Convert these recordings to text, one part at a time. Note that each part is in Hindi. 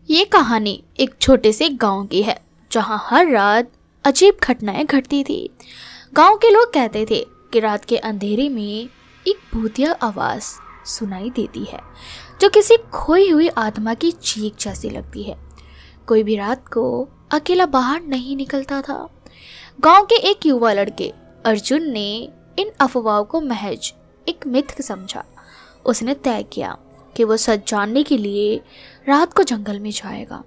ये कहानी एक छोटे से गांव की है जहां हर रात अजीब घटनाएं घटती थी। गांव के लोग कहते थे कि रात के अंधेरे में एक भूतिया आवाज सुनाई देती है जो किसी खोई हुई आत्मा की चीख जैसी लगती है। कोई भी रात को अकेला बाहर नहीं निकलता था। गांव के एक युवा लड़के अर्जुन ने इन अफवाहों को महज एक मिथ समझा। उसने तय किया कि वो सच जानने के लिए रात को जंगल में जाएगा।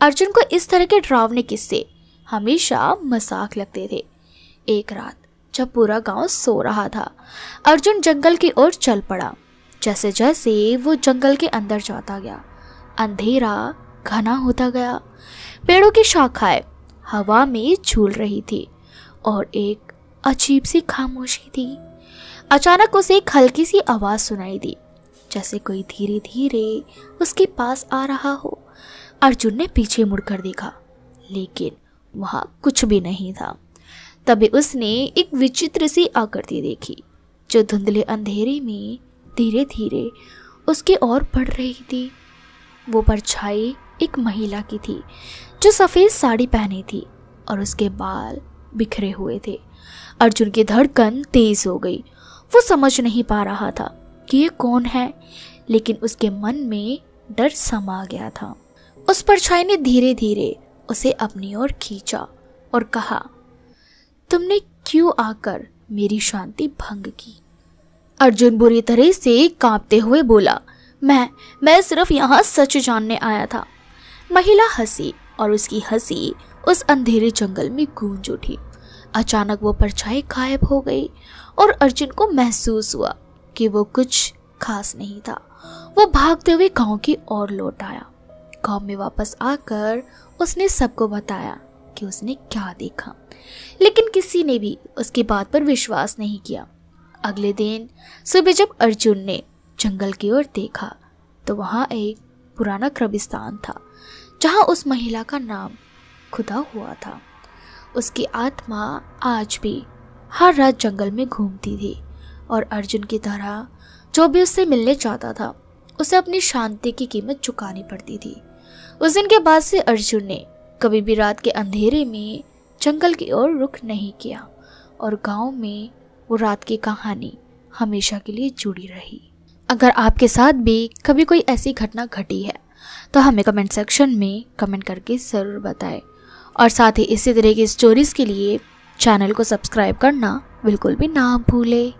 अर्जुन को इस तरह के डरावने किस्से हमेशा मजाक लगते थे। एक रात जब पूरा गांव सो रहा था, अर्जुन जंगल की ओर चल पड़ा। जैसे जैसे वो जंगल के अंदर जाता गया, अंधेरा घना होता गया। पेड़ों की शाखाएं हवा में झूल रही थी और एक अजीब सी खामोशी थी। अचानक उसे एक हल्की सी आवाज सुनाई दी, जैसे कोई धीरे धीरे उसके पास आ रहा हो। अर्जुन ने पीछे मुड़कर देखा, लेकिन वहां कुछ भी नहीं था। तभी उसने एक विचित्र सी आकृति देखी जो धुंधले अंधेरे में धीरे धीरे उसकी ओर बढ़ रही थी। वो परछाई एक महिला की थी जो सफेद साड़ी पहनी थी और उसके बाल बिखरे हुए थे। अर्जुन की धड़कन तेज हो गई। वो समझ नहीं पा रहा था कि ये कौन है, लेकिन उसके मन में डर समा गया था। उस परछाई ने धीरे धीरे उसे अपनी ओर खींचा और कहा, तुमने क्यों आकर मेरी शांति भंग की? अर्जुन बुरी तरह से कांपते हुए बोला, मैं सिर्फ यहाँ सच जानने आया था। महिला हंसी और उसकी हंसी उस अंधेरे जंगल में गूंज उठी। अचानक वो परछाई गायब हो गई और अर्जुन को महसूस हुआ कि वो कुछ खास नहीं था। वो भागते हुए गांव की ओर लौट आया। गांव में वापस आकर उसने सबको बताया कि उसने क्या देखा, लेकिन किसी ने भी उसकी बात पर विश्वास नहीं किया। अगले दिन सुबह जब अर्जुन ने जंगल की ओर देखा तो वहां एक पुराना कब्रिस्तान था जहां उस महिला का नाम खुदा हुआ था। उसकी आत्मा आज भी हर रात जंगल में घूमती थी और अर्जुन की तरह जो भी उससे मिलने चाहता था उसे अपनी शांति की कीमत चुकानी पड़ती थी। उस दिन के बाद से अर्जुन ने कभी भी रात के अंधेरे में जंगल की ओर रुख नहीं किया और गांव में वो रात की कहानी हमेशा के लिए जुड़ी रही। अगर आपके साथ भी कभी कोई ऐसी घटना घटी है तो हमें कमेंट सेक्शन में कमेंट करके ज़रूर बताएं और साथ ही इसी तरह की स्टोरीज़ के लिए चैनल को सब्सक्राइब करना बिल्कुल भी ना भूलें।